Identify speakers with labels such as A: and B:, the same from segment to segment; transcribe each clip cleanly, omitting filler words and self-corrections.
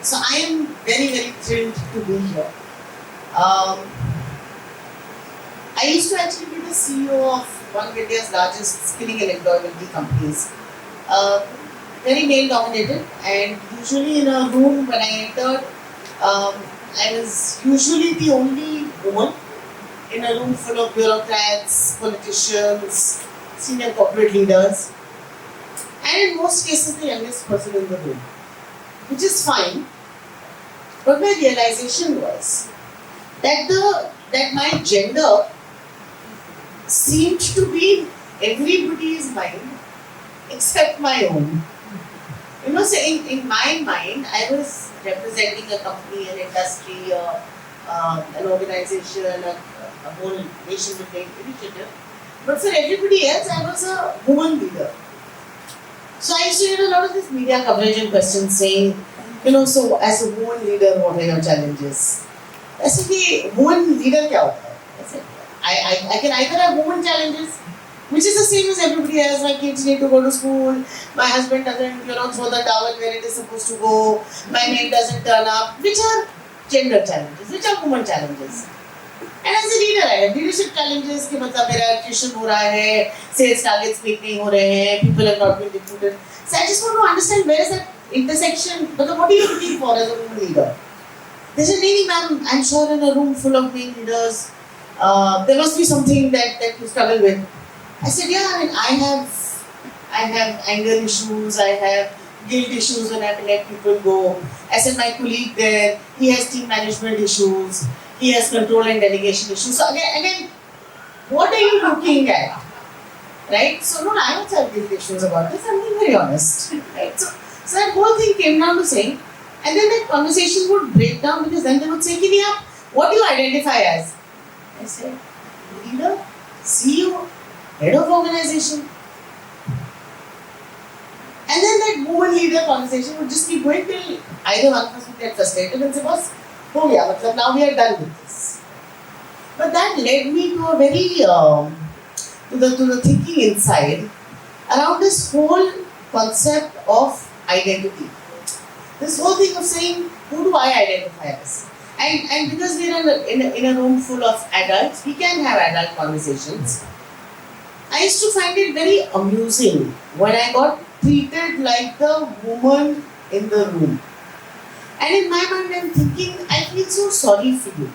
A: So I am very, very thrilled to be here. Um, I used to actually be the CEO of one of India's largest skilling and employability companies. Very male dominated, and usually in a room when I entered, I was usually the only woman in a room full of bureaucrats, politicians, senior corporate leaders, and in most cases the youngest person in the room, which is fine. But my realization was that my gender seemed to be in everybody's mind except my own. So in my mind, I was representing a company, an industry, an organization, a whole nation-building initiative. But for everybody else, I was a woman leader. So I used to get a lot of this media coverage and questions saying, so as a woman leader, what are your challenges? I said, hey, woman leader kya hota hai? I said, I can either have woman challenges, which is the same as everybody else. My kids need to go to school, my husband doesn't, throw the towel where it is supposed to go, my maid doesn't turn up, which are gender challenges, which are woman challenges. And as a leader, I have leadership challenges कि मतलब मेरा attrition हो रहा है, sales targets meet नहीं हो रहे हैं, people have not been recruited. So I just want to understand where is that intersection. But what are you looking for as a woman leader? They said, "Nee, ma'am, I'm sure in a room full of male leaders, there must be something that you struggle with." I said, "Yeah, I mean, I have anger issues, I have guilt issues when I have to let people go." I said, "My colleague there, he has team management issues, he has control and delegation issues." So again, what are you looking at? Right? So no, I also have guilt issues about this. I'm being very honest. Right? So that whole thing came down to saying, and then that conversation would break down because then they would say, "Kinia, what do you identify as?" I said, "Leader, CEO, head of organization." And then that woman leader conversation would just keep going till either one of us would get frustrated and say, "Boss, ho gaya, matlab now we are done with this." But that led me to a very to the thinking inside around this whole concept of identity. This whole thing of saying, who do I identify as? And because we are in a room full of adults, we can have adult conversations. I used to find it very amusing when I got treated like the woman in the room. And in my mind, I'm thinking, I feel so sorry for you.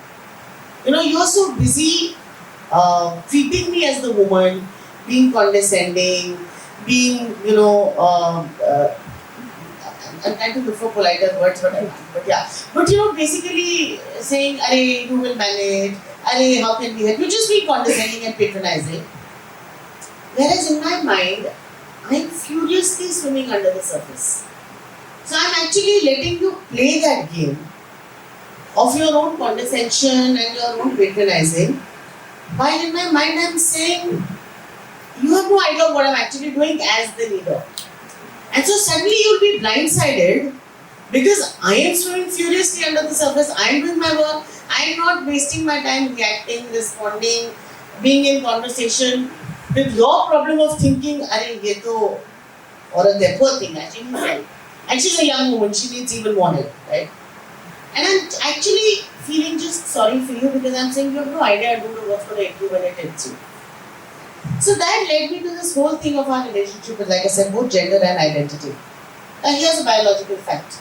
A: You're so busy treating me as the woman, being condescending, being, I'm trying to look for politer words, but yeah. But basically saying, "Arey, you will manage, arey, how can we help?" You just be condescending and patronizing. Whereas in my mind, I'm furiously swimming under the surface. So I'm actually letting you play that game of your own condescension and your own patronizing. While in my mind I'm saying, you have no idea of what I'm actually doing as the leader. And so suddenly you'll be blindsided because I am swimming furiously under the surface, I am doing my work, I am not wasting my time reacting, responding, being in conversation with your problem of thinking, "Arey, ye to aurat hai, poor thing, she needs help. And she's a young woman, she needs even more help," right? And I'm actually feeling just sorry for you because I'm saying you have no idea do the work for the interview when it hits you. So that led me to this whole thing of our relationship with, like I said, both gender and identity. Now here's a biological fact.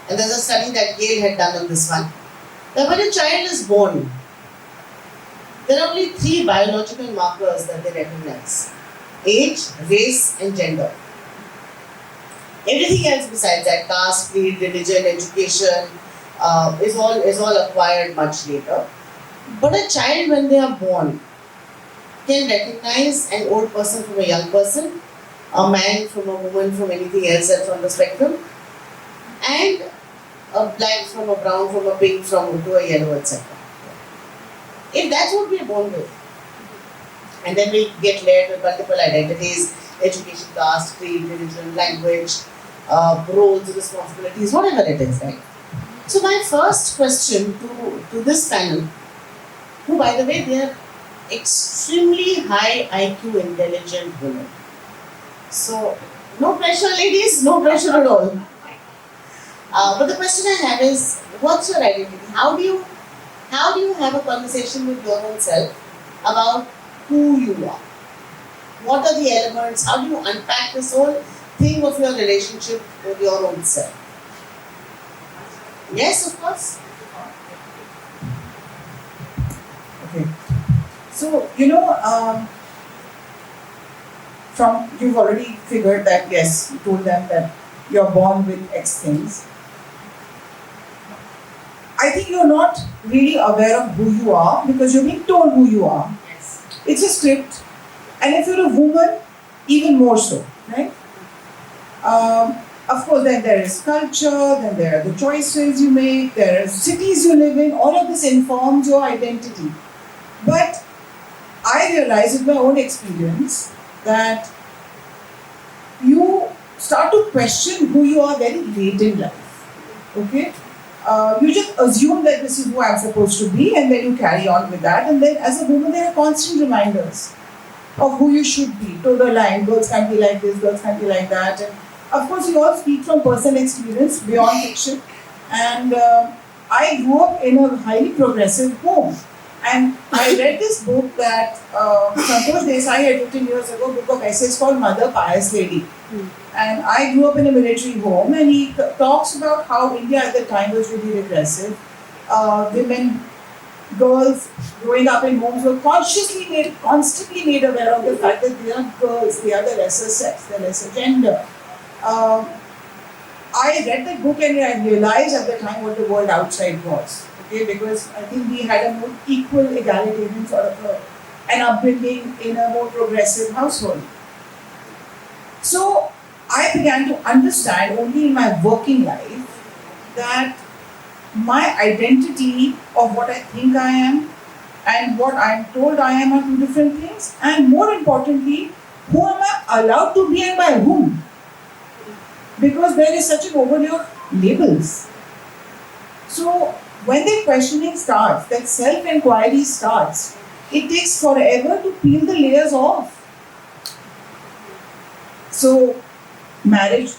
A: And there's a study that Yale had done on this one. That when a child is born, there are only 3 biological markers that they recognize: age, race, and gender. Everything else besides that, caste, creed, religion, education, is all acquired much later. But a child, when they are born, can recognize an old person from a young person, a man from a woman, from anything else that's on the spectrum, and a black from a brown, from a pink, from to a yellow, etc. If that's what we are born with, and then we get layered with multiple identities, education, caste, creed, religion, language, roles, responsibilities, whatever it is, right? So my first question to this panel, who by the way, they are extremely high IQ, intelligent women. So no pressure, ladies, no pressure at all. But the question I have is, what's your identity? How do you have a conversation with your own self about who you are? What are the elements? How do you unpack this whole thing of your relationship with your own self? Yes, of course.
B: Okay. So, from you've already figured that, yes, you told them that you're born with X things. I think you're not really aware of who you are because you're being told who you are.
A: Yes.
B: It's a script. And if you're a woman, even more so, right? Of course, then there is culture, then there are the choices you make, there are cities you live in, all of this informs your identity. But I realized with my own experience that you start to question who you are very late in life. Okay? You just assume that this is who I'm supposed to be, and then you carry on with that. And then, as a woman, there are constant reminders of who you should be. To the line, girls can't be like this, girls can't be like that. And of course, we all speak from personal experience beyond fiction. And I grew up in a highly progressive home. And I read this book that Santosh Desai had written years ago, a book of essays called Mother Pious Lady. And I grew up in a military home, and he talks about how India at the time was really regressive. Women, girls growing up in homes were constantly made aware of the fact that they are girls, they are the lesser sex, the lesser gender. I read that book and I realized at the time what the world outside was. Okay, because I think we had a more equal, egalitarian sort of an upbringing in a more progressive household. So I began to understand only in my working life that my identity of what I think I am and what I'm told I am are two different things. And more importantly, who am I allowed to be and by whom? Because there is such an overlay of labels. So when the questioning starts, that self-inquiry starts, it takes forever to peel the layers off. So marriage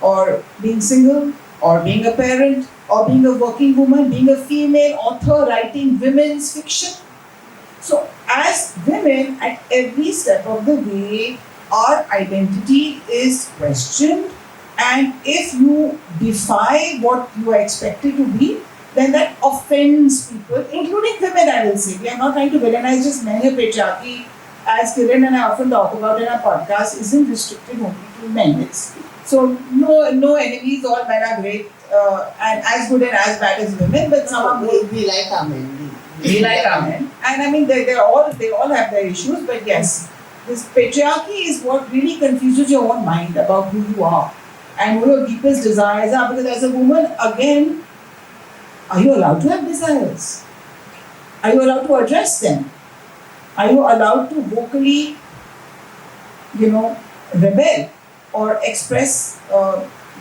B: or being single or being a parent or being a working woman, being a female author writing women's fiction. So as women, at every step of the way, our identity is questioned, and if you defy what you are expected to be, then that offends people, including women, I will say. We are not trying to villainize just men. Patriarchy, as Kiran and I often talk about in our podcast, isn't restricted only to men. So no enemies, all men are great and as good and as bad as women, but some are more.
A: We like our men.
B: We like our men. And I mean, they all have their issues, but yes, this patriarchy is what really confuses your own mind about who you are and what your deepest desires are. Because as a woman, again, are you allowed to have desires? Are you allowed to address them? Are you allowed to vocally, rebel or express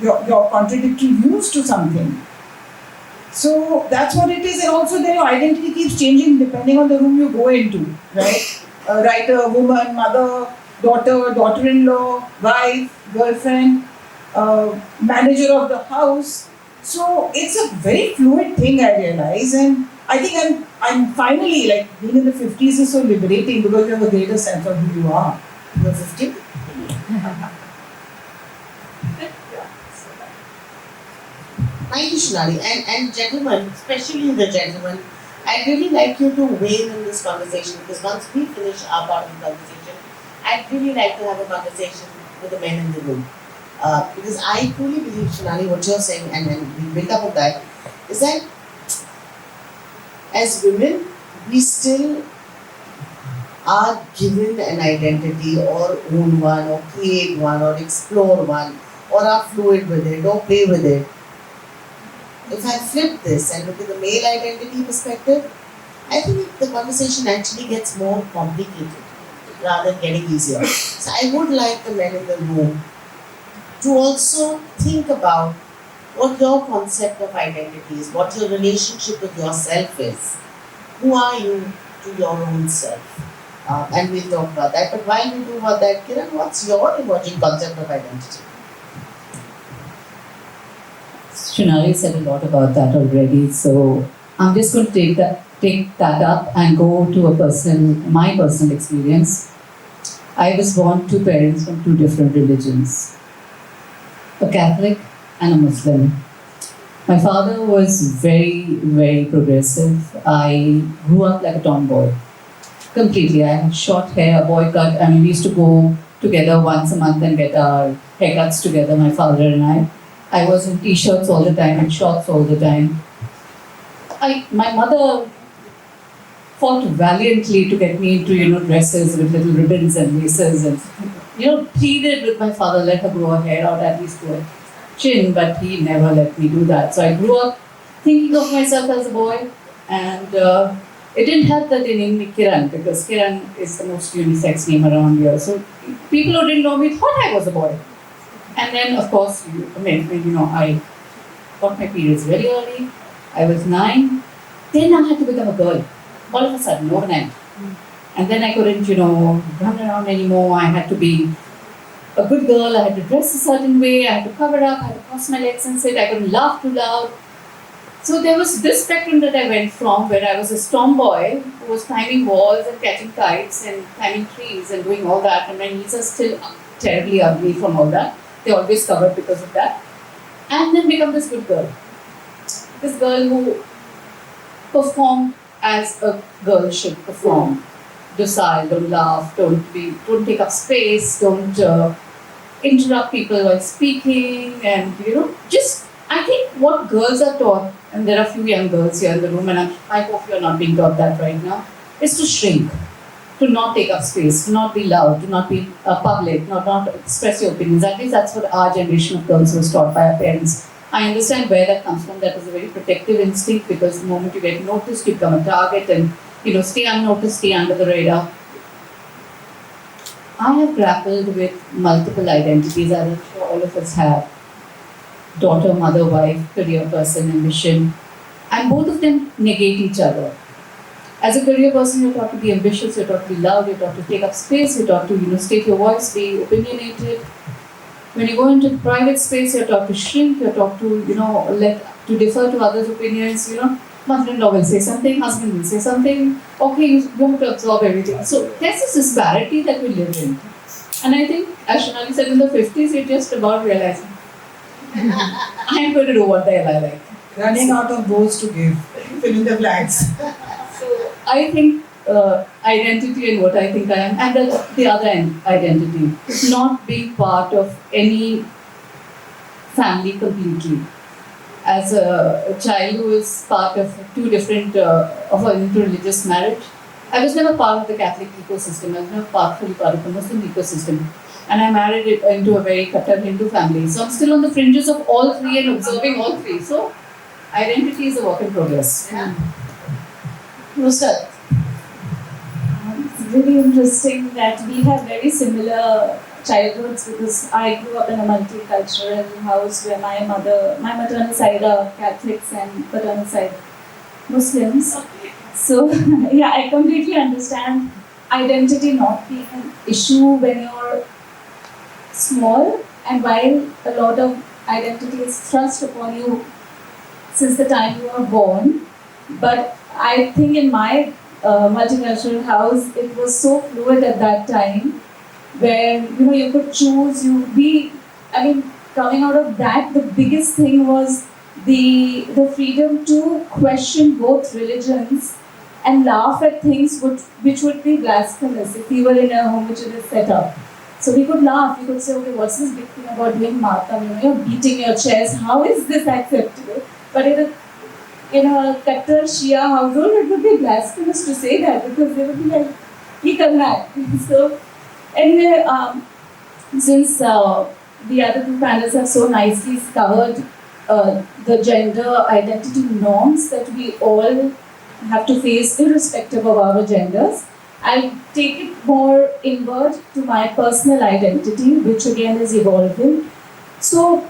B: your contradictory views to something? So that's what it is, and also then your identity keeps changing depending on the room you go into, right? Writer, woman, mother, daughter, daughter-in-law, wife, girlfriend, manager of the house. So it's a very fluid thing, I realize, and I think I'm finally, like, being in the 50s is so liberating because you have a greater sense of who you are.
A: You're 50? Thank you, Shunali. And gentlemen, especially the gentlemen, I'd really like you to weigh in this conversation, because once we finish our part of the conversation, I'd really like to have a conversation with the men in the room. Because I truly believe, Shunali, what you're saying, and we build up on that, is that as women, we still are given an identity or own one or create one or explore one or are fluid with it or play with it. If I flip this and look at the male identity perspective, I think the conversation actually gets more complicated rather than getting easier. So I would like the men in the room to also think about what your concept of identity is, what your relationship with yourself is. Who are you to your own self? And we'll talk about that. But while we do about that, Kiran, what's your emerging concept of identity?
C: Shunali said a lot about that already, so I'm just going to take that up and go to my personal experience. I was born to parents from two different religions, a Catholic and a Muslim. My father was very, very progressive. I grew up like a tomboy, completely. I had short hair, boy cut. I mean, we used to go together once a month and get our haircuts together, my father and I. I was in t-shirts all the time and shorts all the time. My mother fought valiantly to get me into, dresses with little ribbons and laces and, pleaded with my father, let her grow her hair out at least to her chin, but he never let me do that. So I grew up thinking of myself as a boy, and it didn't help that they named me Kiran, because Kiran is the most unisex name around here. So people who didn't know me thought I was a boy. And then, of course, I got my periods very early. I was 9. Then I had to become a girl. All of a sudden, overnight. And then I couldn't, run around anymore. I had to be a good girl. I had to dress a certain way. I had to cover up. I had to cross my legs and sit. I couldn't laugh too loud. So there was this spectrum that I went from, where I was a tomboy who was climbing walls and catching kites and climbing trees and doing all that. And my knees are still terribly ugly from all that. They're always covered because of that. And then become this good girl. This girl who performed as a girl should perform. Docile, don't laugh, don't take up space, don't interrupt people while speaking, and I think what girls are taught, and there are a few young girls here in the room, and I hope you're not being taught that right now, is to shrink, to not take up space, to not be loud, to not be public, not express your opinions. At least that's what our generation of girls was taught by our parents. I understand where that comes from. That is a very protective instinct, because the moment you get noticed, you become a target, and stay unnoticed, stay under the radar. I have grappled with multiple identities, as I'm sure all of us have. Daughter, mother, wife, career person, ambition. And both of them negate each other. As a career person, you're taught to be ambitious, you're taught to be loud, you're taught to take up space, you're taught to state your voice, be opinionated. When you go into private space, you're taught to shrink, you're taught to, to defer to others' opinions, Mother-in-law will say something, husband will say something, okay, you have to absorb everything. So there's this disparity that we live in. And I think, as Shunali said, in the 50s, you're just about realizing, I'm going to do what the hell I like.
B: Running out of words to give, fill in the blanks.
C: So I think identity and what I think I am, and the other identity, not being part of any family completely. As a child who is part of two different, of an interreligious marriage, I was never part of the Catholic ecosystem. I was never fully part of the Muslim ecosystem. And I married into a very Kattar Hindu family. So I'm still on the fringes of all three and observing all three. So identity is a work in progress.
A: Yeah. Nusrat.
D: It's really interesting that we have very similar childhoods, because I grew up in a multicultural house where my maternal side are Catholics and paternal side Muslims. So yeah, I completely understand identity not being an issue when you're small, and while a lot of identity is thrust upon you since the time you were born. But I think in my multicultural house, it was so fluid at that time, where you could choose, coming out of that, the biggest thing was the freedom to question both religions and laugh at things which would be blasphemous if we were in a homogeneous setup. So we could laugh, we could say, okay, what's this big thing about doing matam, you're beating your chest, how is this acceptable? But in a Kattar Shia household, it would be blasphemous to say that, because they would be like, "Ye karna hai." So anyway, since the other two panels have so nicely covered the gender identity norms that we all have to face irrespective of our genders, I'll take it more inward to my personal identity, which again is evolving. So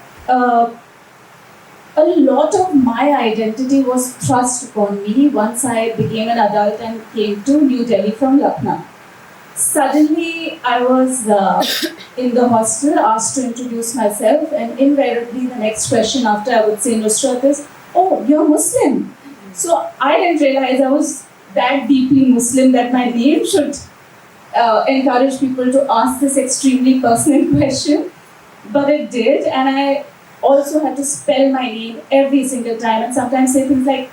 D: a lot of my identity was thrust upon me once I became an adult and came to New Delhi from Lucknow. Suddenly, I was in the hostel asked to introduce myself, and invariably the next question after I would say Nusrat is, "Oh, you're Muslim." So I didn't realize I was that deeply Muslim that my name should encourage people to ask this extremely personal question. But it did, and I also had to spell my name every single time, and sometimes say things like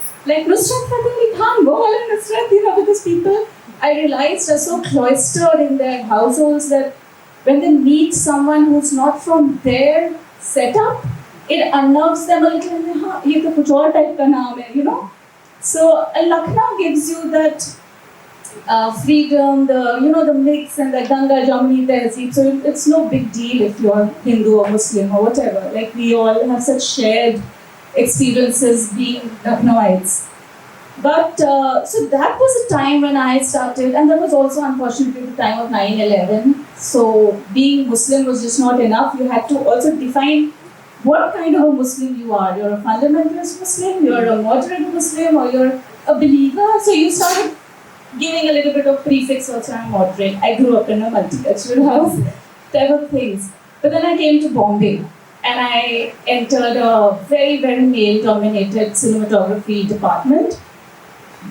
D: Nusrat Fateh Khan, go on Nusrat, because people I realized are so cloistered in their households that when they meet someone who's not from their setup, it unnerves them a little. And ye to kuch aur type ka naam hai. So Lucknow gives you that freedom, the mix and the Ganga Jamuni Tehzeeb. So it's no big deal if you're Hindu or Muslim or whatever. Like we all have such shared experiences being Lucknowites. But so that was a time when I started, and that was also unfortunately the time of 9/11. So being Muslim was just not enough. You had to also define what kind of a Muslim you are. You're a fundamentalist Muslim, you're a moderate Muslim, or you're a believer. So you started giving a little bit of prefix also, I'm moderate. I grew up in a multicultural house, type of things. But then I came to Bombay and I entered a very, very male-dominated cinematography department.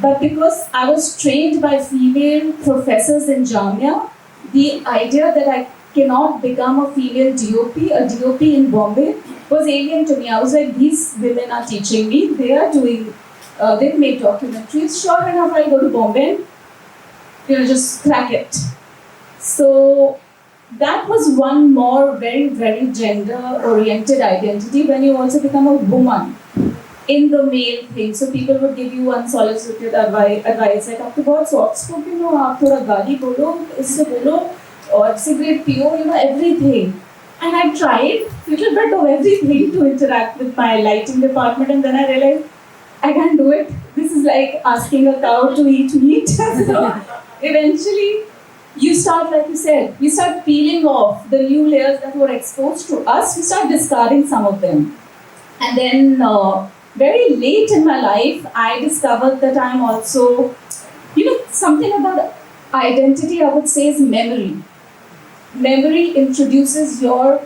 D: But because I was trained by female professors in Jamia, the idea that I cannot become a female DOP, a DOP in Bombay, was alien to me. I was like, these women are teaching me, they are doing, they've made documentaries. Sure enough, I'll go to Bombay and just crack it. So that was one more very, very gender-oriented identity when you also become a woman in the male thing. So people would give you unsolicited advice like, आप तो बहुत soft spoken हो, आप थोड़ा गाली बोलो, इससे बोलो, और cigarette पियो, everything. And I tried a little bit of everything to interact with my lighting department, and then I realized I can't do it. This is like asking a cow to eat meat. So eventually, you start, like you said, we start peeling off the new layers that were exposed to us. We start discarding some of them. And then very late in my life, I discovered that I'm also, something about identity, I would say, is memory. Memory introduces your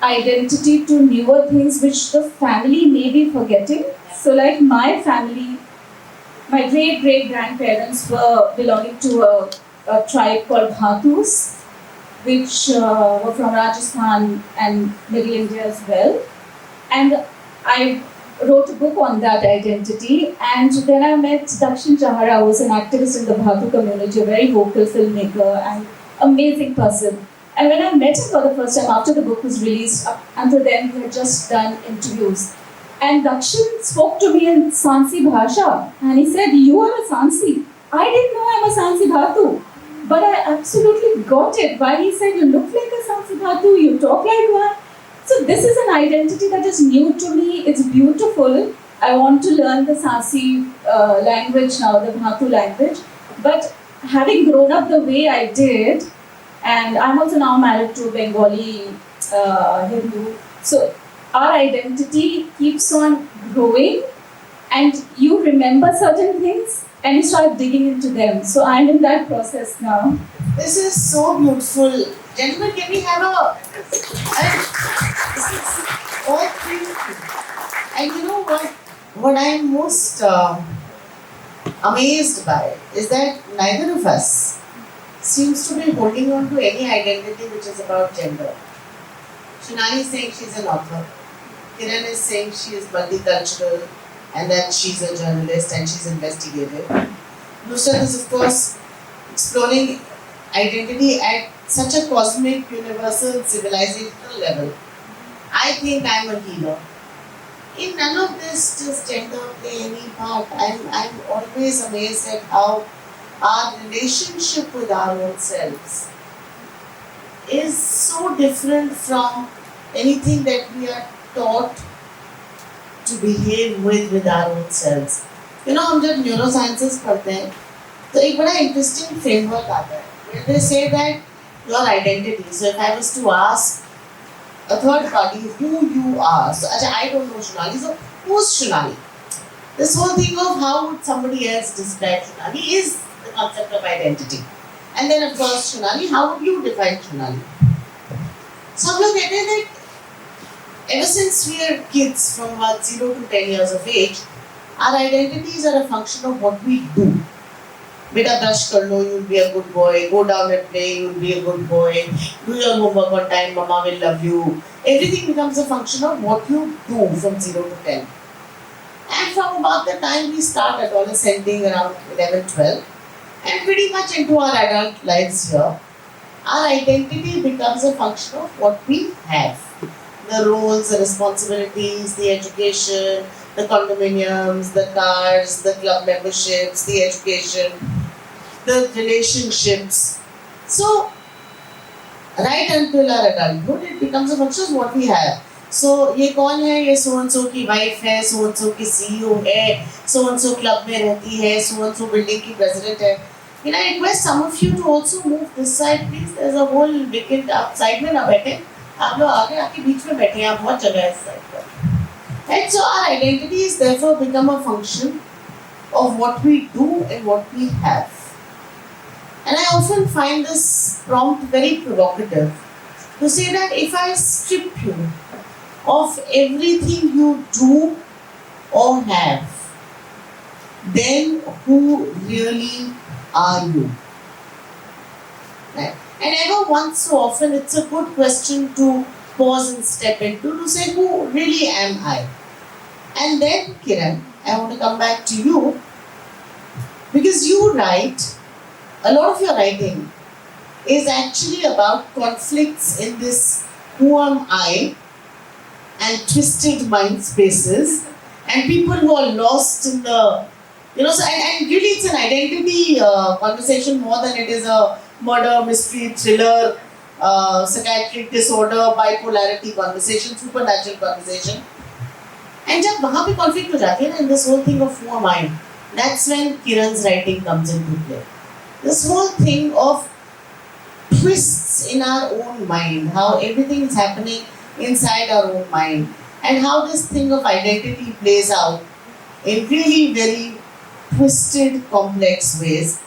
D: identity to newer things which the family may be forgetting. So like my family, my great-great-grandparents were belonging to a tribe called Bhatus, which were from Rajasthan and Middle India as well. And I wrote a book on that identity, and then I met Dakshin Chahara, who was an activist in the Bhatu community, a very vocal filmmaker and amazing person. And when I met him for the first time after the book was released, until then we had just done interviews. And Dakshin spoke to me in Sansi Bhasha, and he said, "You are a Sansi." I didn't know I'm a Sansi Bhatu, but I absolutely got it. Why he said, "You look like a Sansi Bhatu, you talk like one." So this is an identity that is new to me. It's beautiful. I want to learn the Sansi language now, the Bhatu language. But having grown up the way I did, and I'm also now married to a Bengali Hindu, so our identity keeps on growing, and you remember certain things and you start digging into them. So I'm in that process now.
A: This is so beautiful. Gentlemen, can we have a... This is all beautiful. And you know what I'm most amazed by is that neither of us seems to be holding on to any identity which is about gender. Shunali is saying she's an author. Kiran is saying she is multicultural and that she's a journalist and she's investigative. Nusrat is, of course, exploring identity at such a cosmic, universal, civilizational level. I think I'm a healer. In none of this does gender play any part. I'm always amazed at how our relationship with our own selves is so different from anything that we are taught to behave with our own selves. हम जब neurosciences पढ़ते हैं तो एक बड़ा interesting framework आता है where they say that your identity. So if I was to ask a third party who you are, so I don't know Shunali, so who's Shunali? This whole thing of how would somebody else describe Shunali is the concept of identity. And then of course Shunali, how would you define Shunali? So हम लोग कहते हैं that ever since we are kids from about 0 to 10 years of age, our identities are a function of what we do. Beta brush kar lo, you'll be a good boy. Go down and play, you'll be a good boy. Do your homework on time, mama will love you. Everything becomes a function of what you do from 0 to 10. And from about the time we start adolescenting around 11, 12, and pretty much into our adult lives here, our identity becomes a function of what we have. The roles, the responsibilities, the education, the condominiums, the cars, the club memberships, the education, the relationships. So, right until our adulthood, it becomes a function of what we have. So, ये कौन है? ये so and so की wife है, so and so की CEO है, so and so club में रहती है, so and so building की president है. Can I request some of you to also move this side, please? There's a whole vacant up side में ना बैठे. आप लोग आगे आके बीच में बैठे हैं. आप बहुत जगह है इस side पर. And so our identities therefore become a function of what we do and what we have. And I often find this prompt very provocative to say that if I strip you of everything you do or have, then who really are you? Right? And ever once so often, it's a good question to pause and step into to say, who really am I? And then, Kiran, I want to come back to you because you write, a lot of your writing is actually about conflicts in this who am I and twisted mind spaces and people who are lost in the, so, and really it's an identity conversation more than it is a murder, mystery, thriller, psychiatric disorder, bipolarity conversation, supernatural conversation. And जब वहाँ पे conflict हो जाती है ना in this whole thing of who am I, that's when Kiran's writing comes into play. This whole thing of twists in our own mind, how everything is happening inside our own mind, and how this thing of identity plays out in really very twisted, complex ways.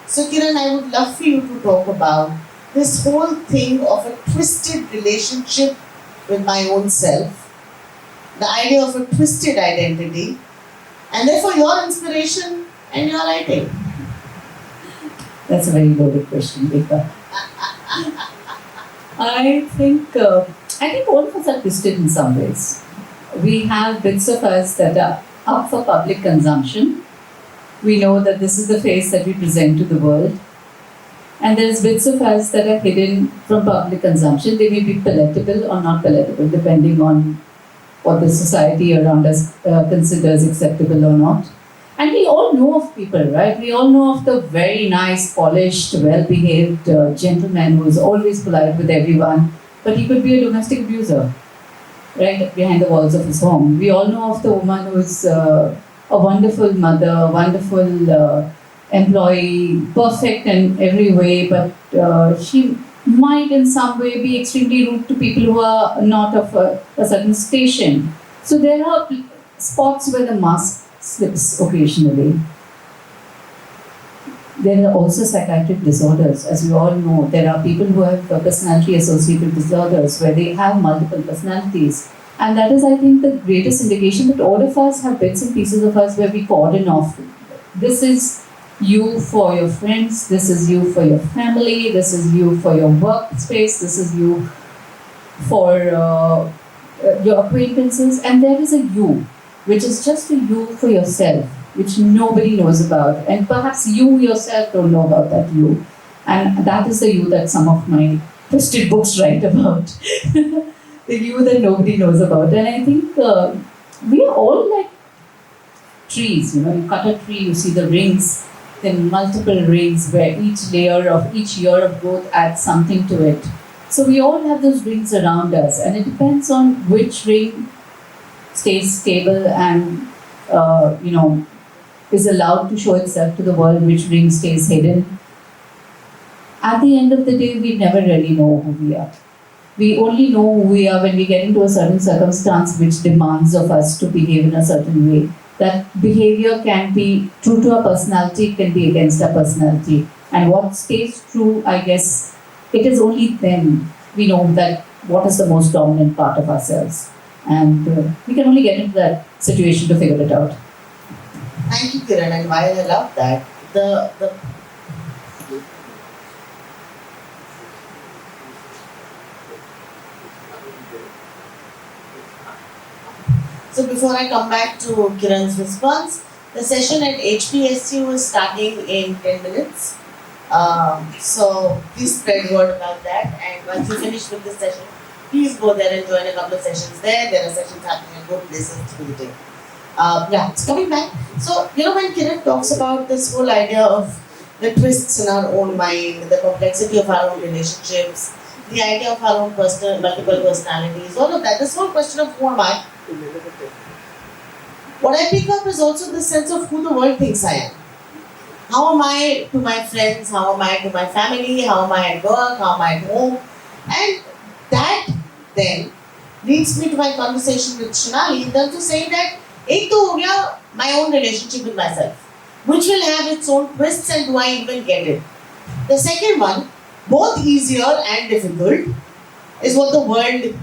A: So Kiran, I would love for you to talk about this whole thing of a twisted relationship with my own self, the idea of a twisted identity, and therefore your inspiration and your writing.
C: That's a very loaded question, Eika. I think all of us are twisted in some ways. We have bits of us that are up for public consumption. We know that this is the face that we present to the world. And there's bits of us that are hidden from public consumption. They may be palatable or not palatable, depending on what the society around us considers acceptable or not. And we all know of people, right? We all know of the very nice, polished, well-behaved gentleman who is always polite with everyone, but he could be a domestic abuser, right, behind the walls of his home. We all know of the woman who is a wonderful mother, wonderful employee, perfect in every way, but she might in some way be extremely rude to people who are not of a certain station. So there are spots where the mask slips occasionally. There are also psychiatric disorders. As we all know, there are people who have personality associated disorders where they have multiple personalities. And that is, I think, the greatest indication that all of us have bits and pieces of us where we cordon off. This is you for your friends, this is you for your family, this is you for your workspace, this is you for your acquaintances, and there is a you, which is just a you for yourself, which nobody knows about, and perhaps you yourself don't know about that you, and that is the you that some of my twisted books write about, the you that nobody knows about. And I think we are all like trees, you cut a tree, you see the rings, then multiple rings where each layer of each year of growth adds something to it. So we all have those rings around us, and it depends on which ring stays stable and is allowed to show itself to the world, which ring stays hidden. At the end of the day, we never really know who we are. We only know who we are when we get into a certain circumstance which demands of us to behave in a certain way. That behavior can be true to our personality, can be against our personality. And what stays true, I guess, it is only then we know that what is the most dominant part of ourselves. And we can only get into that situation to figure it out.
A: Thank you, Kiran, and while I love that, the so before I come back to Kiran's response, the session at HPSU is starting in 10 minutes. So please spread word about that, and once you finish with this session, please go there and join a couple of sessions there. There are sessions happening at both places through the day. Yeah, it's coming back. So, when Kiran talks about this whole idea of the twists in our own mind, the complexity of our own relationships, the idea of our own multiple personalities, all of that, this whole question of who am I? What I pick up is also the sense of who the world thinks I am. How am I to my friends? How am I to my family? How am I at work? How am I at home? And that then leads me to my conversation with Shunali in terms of saying that ek to ho gaya my own relationship with myself, which will have its own twists, and do I even get it? The second one, both easier and difficult, is what the world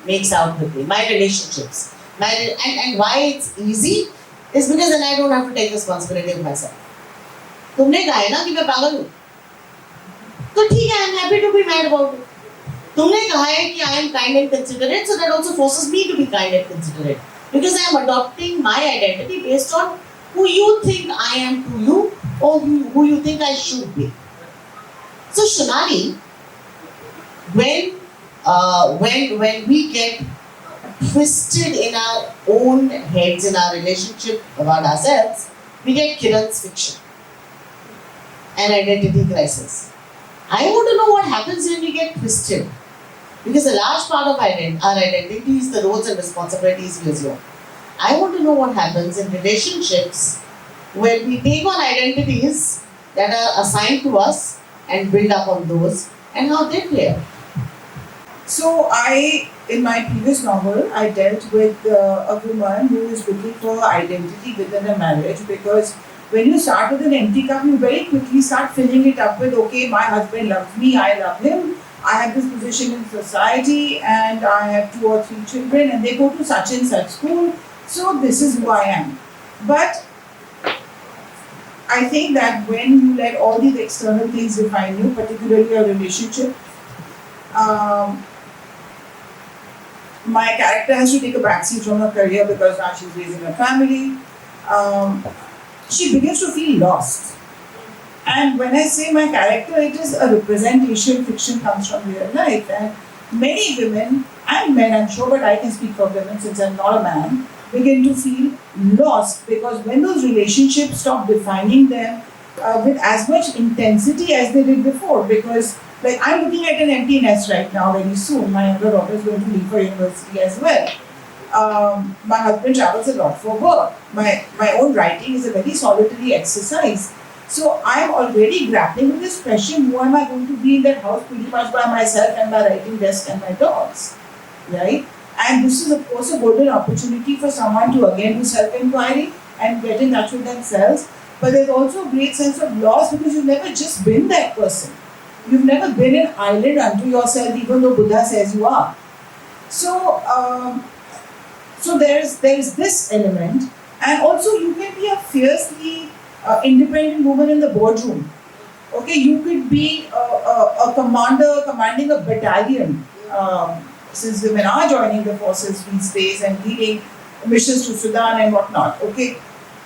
A: makes out with me, my relationships. And why it's easy is because then I don't have to take responsibility of myself. तुमने कहा है ना कि मैं पागल हूँ, तो ठीक है, I am happy to be mad about it. तुमने कहा है कि I am kind and considerate, so that also forces me to be kind and considerate, because I am adopting my identity based on who you think I am to you, or who you think I should be. So Shunali, when we get twisted in our own heads, in our relationship about ourselves, we get Kiran's fiction, an identity crisis. I want to know what happens when we get twisted, because a large part of our identity is the roles and responsibilities we assume. I want to know what happens in relationships where we take on identities that are assigned to us and build up on those, and how they play out.
B: So in my previous novel, I dealt with a woman who is looking for her identity within a marriage, because when you start with an empty cup, you very quickly start filling it up with, okay, my husband loves me, I love him, I have this position in society, and I have 2 or 3 children, and they go to such and such school, so this is who I am. But I think that when you let all these external things define you, particularly a relationship, my character has to take a backseat from her career because now she's raising a family. She begins to feel lost. And when I say my character, it is a representation. Fiction comes from real life. And many women and men, I'm sure, but I can speak for women since I'm not a man, begin to feel lost, because when those relationships stop defining them with as much intensity as they did before, because like I'm looking at an empty nest right now very soon. My younger daughter is going to leave for university as well. My husband travels a lot for work. My own writing is a very solitary exercise. So I'm already grappling with this question, who am I going to be in that house pretty much by myself and my writing desk and my dogs, right? And this is of course a golden opportunity for someone to again do self-inquiry and get in touch with themselves. But there's also a great sense of loss because you've never just been that person. You've never been an island unto yourself, even though Buddha says you are. So, so there's this element, and also you can be a fiercely independent woman in the boardroom. Okay, you could be a commander commanding a battalion. Since women are joining the forces these days and leading missions to Sudan and whatnot. Okay.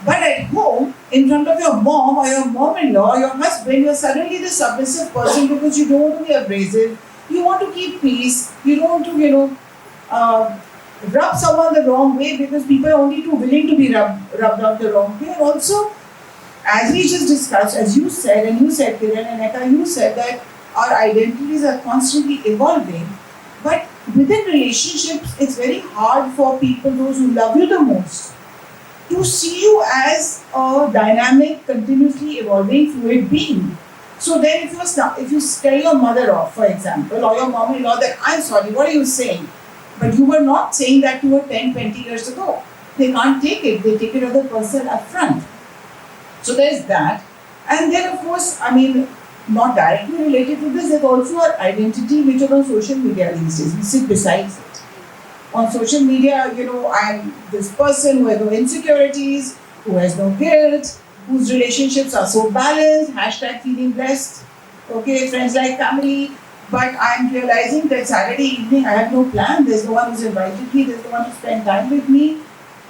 B: But at home, in front of your mom or your mom-in-law or your husband, you're suddenly the submissive person because you don't want to be abrasive. You want to keep peace. You don't want to, rub someone the wrong way because people are only too willing to be rubbed out the wrong way. And also, as we just discussed, as you said, and you said, Kiran and Eika, you said that our identities are constantly evolving. But within relationships, it's very hard for people, those who love you the most, to see you as a dynamic, continuously evolving, fluid being. So then if you tell your mother off, for example, or your mom-in-law that, I'm sorry, what are you saying? But you were not saying that to her 10, 20 years ago. They can't take it. They take it as a person up front. So there's that. And then, of course, I mean, not directly related to this, there's also our identity, which is on social media these days. We sit beside it. On social media, you know, I'm this person who has no insecurities, who has no guilt, whose relationships are so balanced, hashtag feeling blessed, okay, friends like family. But I'm realizing that Saturday evening I have no plan, there's no one who's invited me, there's no one to spend time with me.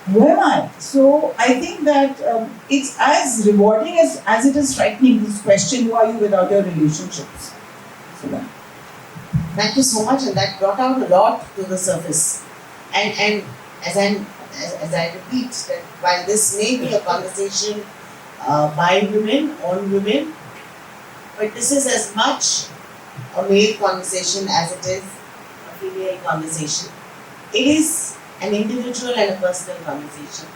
B: Who am I? So I think that it's as rewarding as it is frightening, this question, who are you without your relationships? So that.
A: Thank you so much, and that brought out a lot to the surface. And as I repeat that while this may be a conversation by women, on women, but this is as much a male conversation as it is a female conversation. It is an individual and a personal conversation.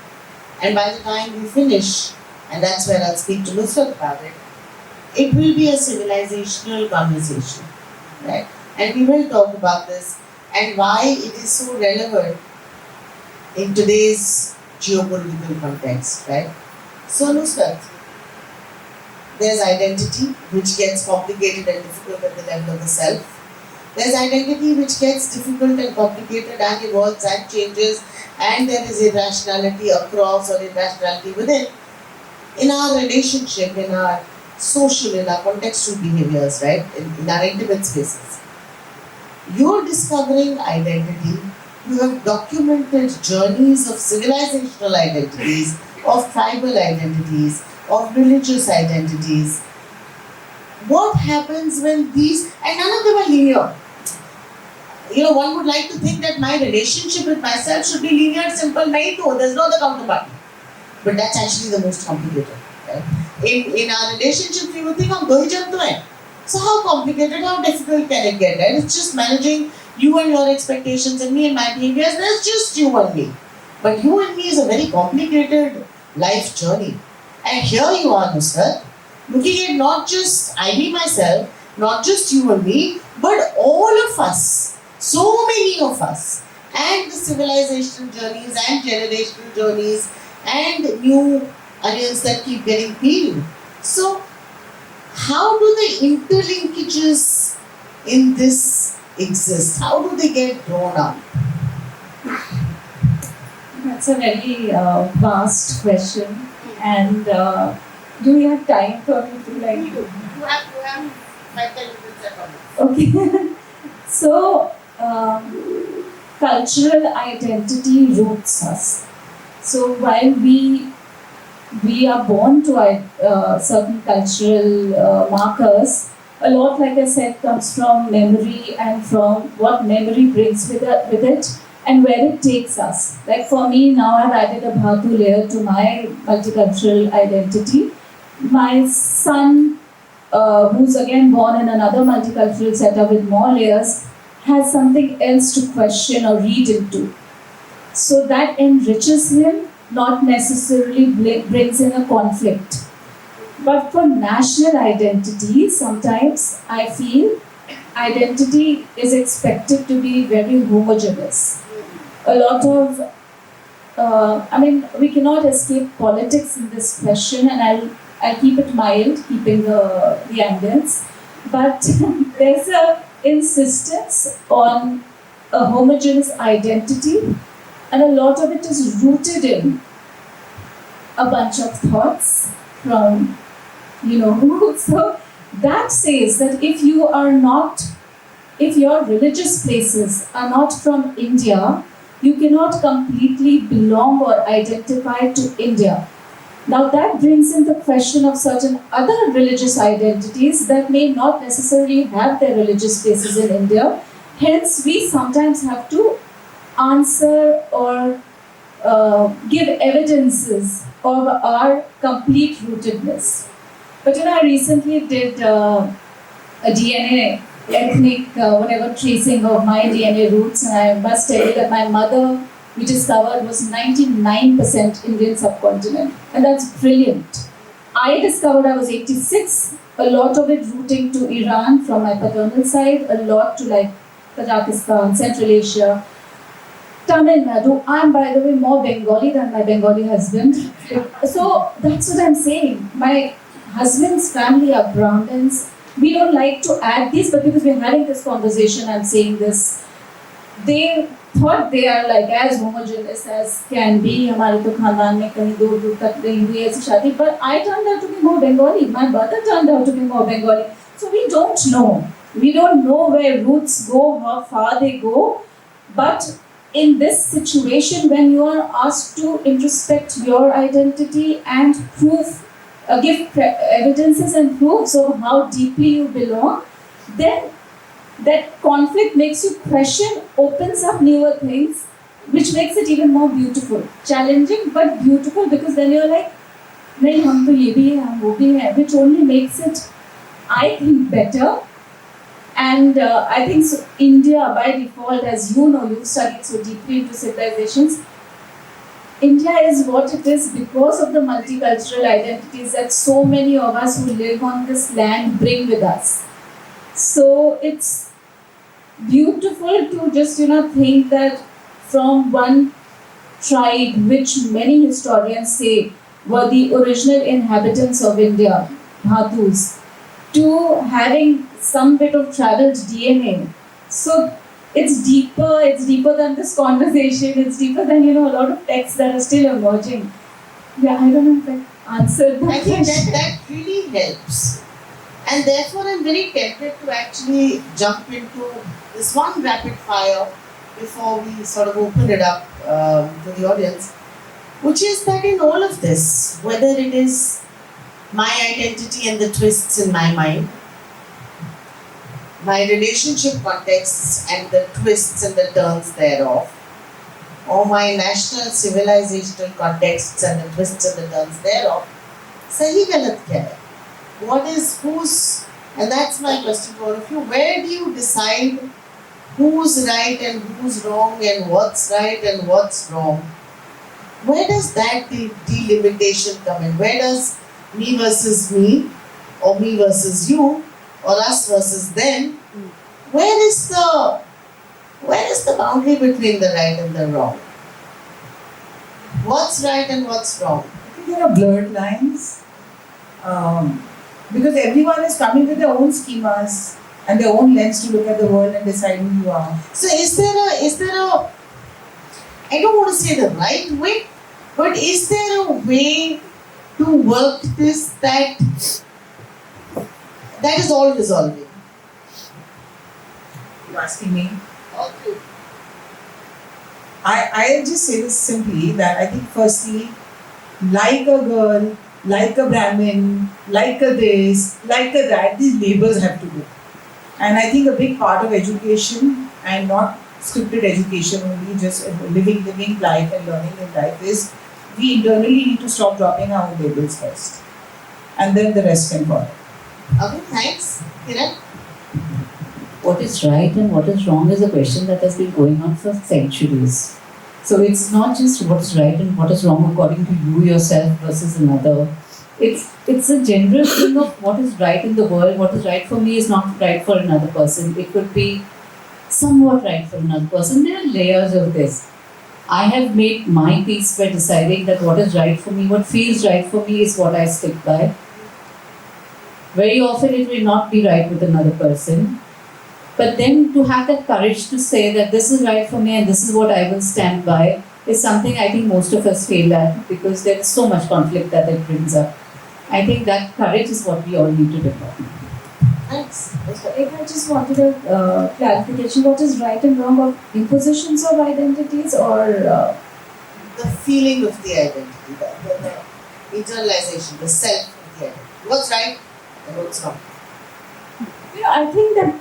A: And by the time we finish, and that's where I'll speak to Nusrat about it, it will be a civilizational conversation, right? And we will talk about this and why it is so relevant in today's geopolitical context, right? So Nusrat, there's identity, which gets complicated and difficult at the level of the self. There's identity which gets difficult and complicated and evolves and changes, and there is irrationality across or irrationality within. In our relationship, in our social, in our contextual behaviors, right? In our intimate spaces. You're discovering identity. You have documented journeys of civilizational identities, of tribal identities, of religious identities. What happens when these, and none of them are linear. You know, one would like to think that my relationship with myself should be linear, simple, nahi to, there's no other counterparty. But that's actually the most complicated. Right? In our relationships, we would think, hum do hi jan to hain. So how complicated, how difficult can it get? Right? It's just managing you and your expectations and me and my behaviors. There's just you and me. But you and me is a very complicated life journey. And here you are, Nusrat, looking at not just I, me, myself, not just you and me, but all of us, so many of us, and the civilizational journeys and generational journeys and new onions that keep getting peeled. So, how do the interlinkages in this exist? How do they get drawn up?
D: That's a very vast question. And do we have time for me to like?
A: You have 5-10 minutes at all.
D: Okay. So, cultural identity roots us. So while we are born to certain cultural markers, a lot, like I said, comes from memory and from what memory brings with it and where it takes us. Like for me, now I've added a Bhatu layer to my multicultural identity. My son, who's again born in another multicultural setup with more layers, has something else to question or read into. So that enriches him, not necessarily brings in a conflict. But for national identity, sometimes I feel identity is expected to be very homogeneous. A lot of, we cannot escape politics in this question, and I'll keep it mild, keeping the ambience. But there's a insistence on a homogeneous identity, and a lot of it is rooted in a bunch of thoughts from, so that says that if your religious places are not from India, you cannot completely belong or identify to India. Now that brings in the question of certain other religious identities that may not necessarily have their religious places in India. Hence, we sometimes have to answer or give evidences of our complete rootedness. But I recently did a DNA, ethnic, tracing of my DNA roots, and I must tell you that my mother, we discovered, was 99% Indian subcontinent, and that's brilliant. I discovered I was 86, a lot of it rooting to Iran from my paternal side, a lot to like Kazakhstan, Central Asia, Tamil Nadu. I'm, by the way, more Bengali than my Bengali husband. So that's what I'm saying. husband's family are Brahmins. We don't like to add these, but because we're having this conversation, I'm saying this. They thought they are like as homogeneous as can be. हमारे तो खानदान में कहीं दूर दूर तक नहीं हुई ऐसी शादी. But I turned out to be more Bengali. My brother turned out to be more Bengali. So we don't know. We don't know where roots go, how far they go. But in this situation, when you are asked to introspect your identity and give evidences and proofs of how deeply you belong, then that conflict makes you question, opens up newer things, which makes it even more beautiful. Challenging but beautiful, because then you're like, nahi hum to ye bhi hai, hum wo bhi hai, which only makes it, I think, better. And I think so, India by default, as you know, you've studied so deeply into civilizations, India is what it is because of the multicultural identities that so many of us who live on this land bring with us. So it's beautiful to just think that from one tribe, which many historians say were the original inhabitants of India, Dhatus, to having some bit of traveled DNA. So it's deeper than this conversation, it's deeper than a lot of texts that are still emerging. Yeah, I don't know if I answered that.
A: I think that really helps. And therefore I'm very tempted to actually jump into this one rapid fire before we sort of open it up to the audience, which is that in all of this, whether it is my identity and the twists in my mind, my relationship contexts and the twists and the turns thereof, or my national civilizational contexts and the twists and the turns thereof, sahi galat kya hai? What is whose, and that's my question for all of you, where do you decide who's right and who's wrong and what's right and what's wrong? Where does that delimitation come in? Where does me versus me, or me versus you, or us versus them? Where is the boundary between the right and the wrong? What's right and what's wrong?
B: I think there are blurred lines. Because everyone is coming with their own schemas and their own lens to look at the world and decide who you are.
A: So is there a I don't want to say the right way, but is there a way to work this that is all resolving?
B: You're asking me?
A: Okay.
B: I'll just say this simply, that I think firstly, like a girl, like a Brahmin, like a this, like a that, these labels have to go. And I think a big part of education, and not scripted education only, just living life and learning in life, is we internally need to stop dropping our own labels first. And then the rest can follow.
A: Okay, thanks. Kiran?
C: What is right and what is wrong is a question that has been going on for centuries. So it's not just what's right and what is wrong according to you yourself versus another. It's a general thing of what is right in the world. What is right for me is not right for another person. It could be somewhat right for another person. There are layers of this. I have made my peace by deciding that what is right for me, what feels right for me is what I stick by. Very often it will not be right with another person. But then to have that courage to say that this is right for me and this is what I will stand by is something I think most of us fail at, because there is so much conflict that it brings up. I think that courage is what we all need to develop.
A: Thanks.
D: If I just wanted a clarification, what is right and wrong of impositions of identities, or
A: The feeling of the identity, the internalization, the self of the identity. What's right and what's wrong?
D: I think that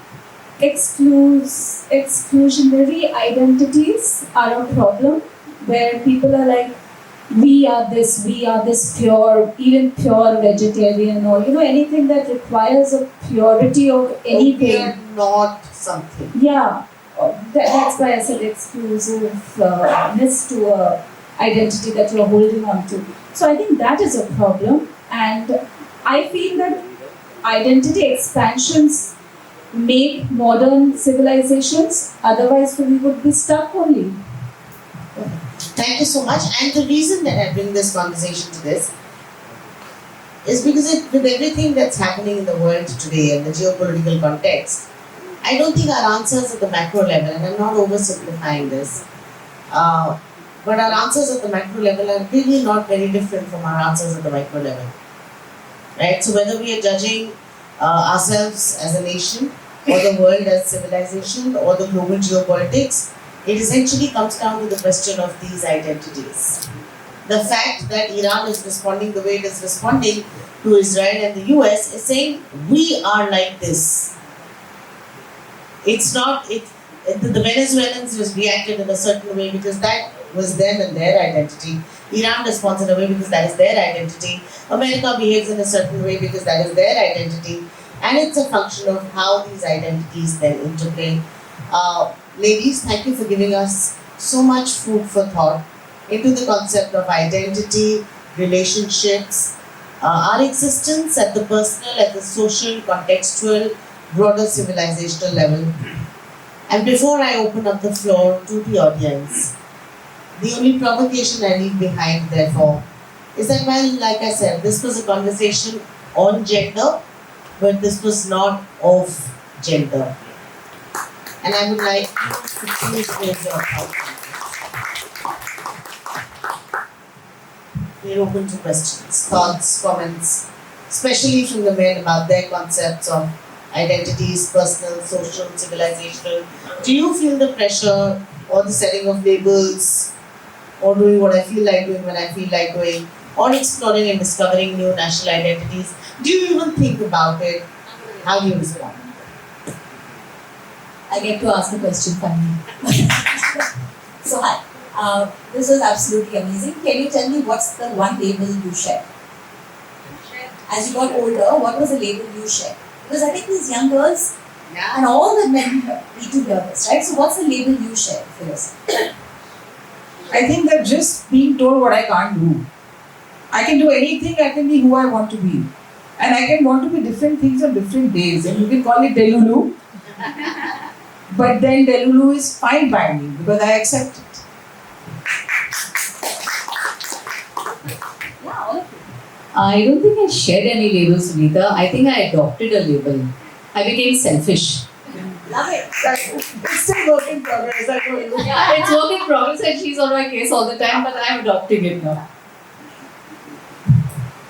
D: exclusionary identities are a problem, where people are like, we are this pure, even pure vegetarian, or anything that requires a purity of anything.
A: We are not something.
D: Yeah, that's why I said exclusiveness to a identity that you're holding on to. So I think that is a problem, and I feel that identity expansions make modern civilizations, otherwise we would be stuck only.
A: Thank you so much. And the reason that I bring this conversation to this is because with everything that's happening in the world today and the geopolitical context, I don't think our answers at the macro level, and I'm not oversimplifying this, but our answers at the macro level are really not very different from our answers at the micro level. Right? So whether we are judging ourselves as a nation, or the world as civilization, or the global geopolitics, it essentially comes down to the question of these identities. The fact that Iran is responding the way it is responding to Israel and the US is saying, we are like this. It's not, the Venezuelans just reacted in a certain way because that was them and their identity. Iran responds in a way because that is their identity. America behaves in a certain way because that is their identity. And it's a function of how these identities then interplay. Ladies, thank you for giving us so much food for thought into the concept of identity, relationships, our existence at the personal, at the social, contextual, broader civilizational level. And before I open up the floor to the audience, the only provocation I leave behind, therefore, is that while, like I said, this was a conversation on gender, but this was not of gender. And I would like you to please raise your thoughts. We're open to questions, thoughts, comments, especially from the men about their concepts of identities, personal, social, civilizational. Do you feel the pressure or the setting of labels, or doing what I feel like doing when I feel like doing, or exploring and discovering new national identities? Do you even think about it? How do you respond?
E: I get to ask the question finally. So hi, this was absolutely amazing. Can you tell me what's the one label you shared? As you got older, what was the label you shared? Because I think these young girls and all the men need to hear this, right? So what's the label you shared for yourself?
B: I think that just being told what I can't do. I can do anything, I can be who I want to be. And I can want to be different things on different days. And you can call it Delulu. But then Delulu is fine by me because I accept it.
E: Yeah, all of you.
C: I don't think I shared any labels, Sunita. I think I adopted a label. I became selfish.
E: Love it.
B: It's still work in progress, I told you.
C: Yeah, it's work in progress and she's on my case all the time, but I'm adopting it now.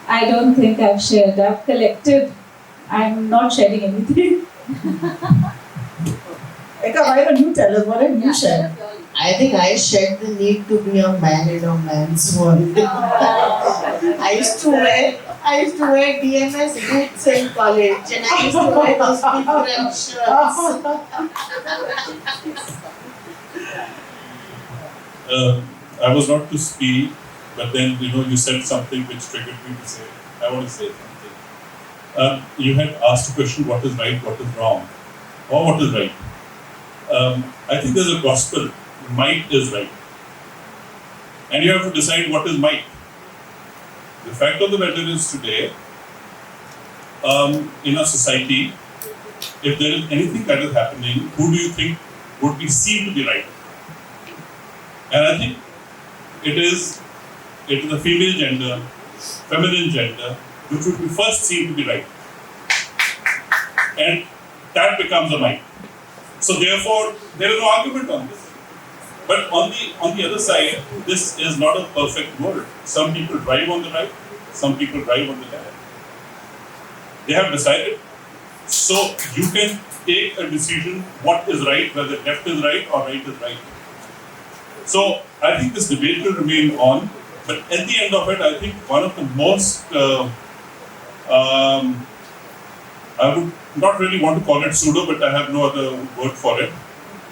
D: I don't think I've shared. I've collected. I'm not sharing anything.
B: Eika, why don't you tell us what have you shared?
A: I think I shared the need to be a man in a man's world. I used to wear DMS boots in college, and I used to wear those different shirts.
F: I was not to speak, but then you said something which triggered me to say. I want to say something. You had asked a question: what is right, what is wrong, or what is right? I think there's a gospel. Might is right, and you have to decide what is might. The fact of the matter is today, in our society, if there is anything that is happening, who do you think would be seen to be right? And I think it is the female gender, feminine gender, which would be first seen to be right. And that becomes a might. So therefore, there is no argument on this. But on the other side, this is not a perfect world. Some people drive on the right, some people drive on the left. They have decided. So you can take a decision what is right, whether left is right or right is right. So I think this debate will remain on. But at the end of it, I think one of the most, I would not really want to call it pseudo, but I have no other word for it.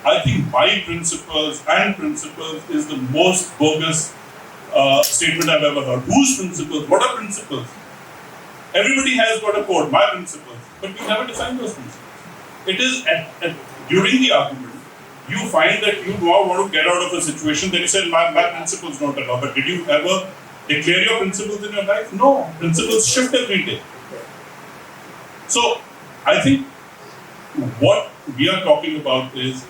F: I think my principles is the most bogus statement I've ever heard. Whose principles? What are principles? Everybody has got a code, my principles, but we never define those principles. It is during the argument, you find that you now want to get out of a situation, then you say, my principles don't allow. But did you ever declare your principles in your life? No. Principles shift every day. So, I think what we are talking about is,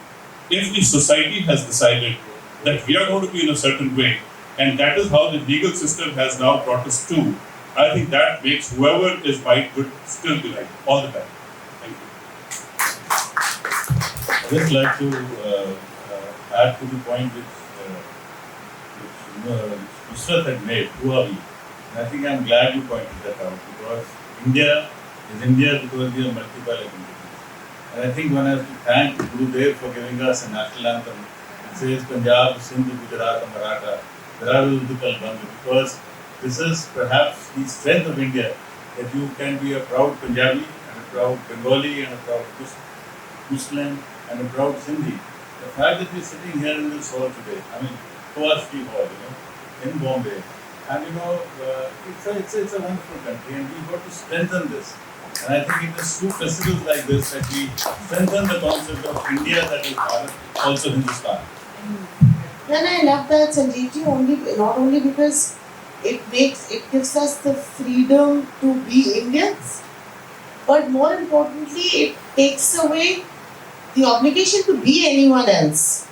F: if the society has decided that we are going to be in a certain way, and that is how the legal system has now brought us to, I think that makes whoever is white good still be right all the time. Thank you.
G: I'd just like to add to the point which Nusrat had made, who are we? And I think I'm glad you pointed that out, because India is India because we have multiple identities. And I think one has to thank Gurudev for giving us a national anthem. It says Punjab, Sindh, Gujarat, and Maratha, Dravidu, Utkal, Banga, because this is perhaps the strength of India, that you can be a proud Punjabi and a proud Bengali and a proud Muslim and a proud Sindhi. The fact that we're sitting here in this hall today, I mean, Kovarsky Hall, in Bombay, and it's a wonderful country, and we've got to strengthen this. And I think it is through festivals like this that we strengthen the concept of India, that is Bharat, also Hindustan.
A: And I love that, Sanjeevji, not only because it gives us the freedom to be Indians, but more importantly, it takes away the obligation to be anyone else,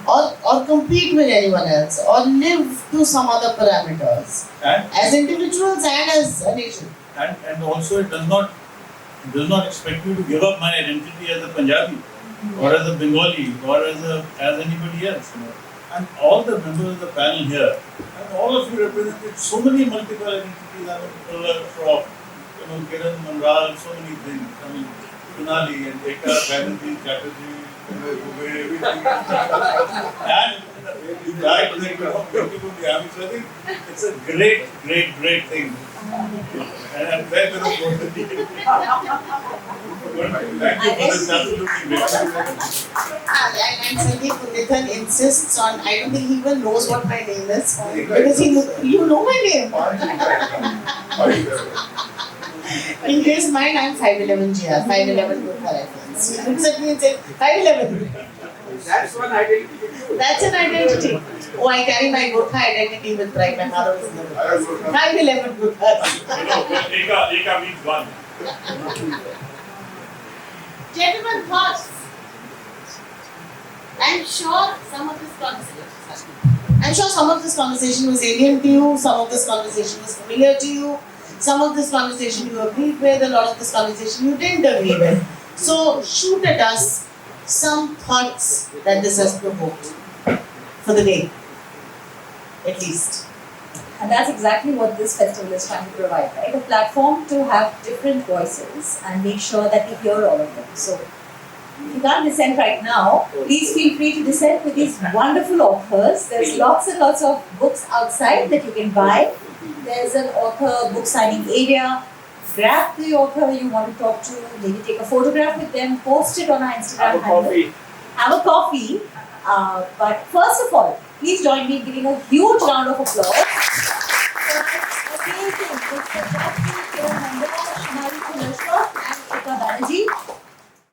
A: or compete with anyone else, or live to some other parameters,
G: And
A: as individuals and as a nation.
G: and also it does not expect you to give up my identity as a Punjabi or as a Bengali or as anybody else. And all the members of the panel here, and all of you represented so many multiple identities. I mean, Khullar Shroff, Kiran Manral, so many things. I mean, Shunali and Eika Banerjee, Chatterjee, everything. And you guys, beautiful Miami. So I think it's a great thing. And I'm very going to go to the Thank you for this absolutely great.
A: And Sandeep Nithan insists on, I don't think he even knows what my name is, because you know my name. In his mind, I'm 5'11" GR, 5'11" Gurkha reference. He looks at me and says, 5'11".
H: That's one identity.
A: That's an identity. Oh, I carry my Gurkha identity with pride. My father was in the 5'11" Gurkhas.
F: Eika means one.
I: Gentlemen, thoughts? I'm sure some of this conversation was alien to you, some of this conversation was familiar to you, some of this conversation you agreed with, a lot of this conversation you didn't agree with. So shoot at us some thoughts that this has provoked for the day, at least.
E: And that's exactly what this festival is trying to provide, right? A platform to have different voices and make sure that we hear all of them. So if you can't dissent right now, please feel free to dissent with these wonderful authors. There's lots and lots of books outside that you can buy. There's an author book signing area. Grab the author you want to talk to, maybe take a photograph with them, post it on our Instagram handle. Have a coffee. But first of all, please join me in giving a huge round of applause for this amazing Nusrat Jafri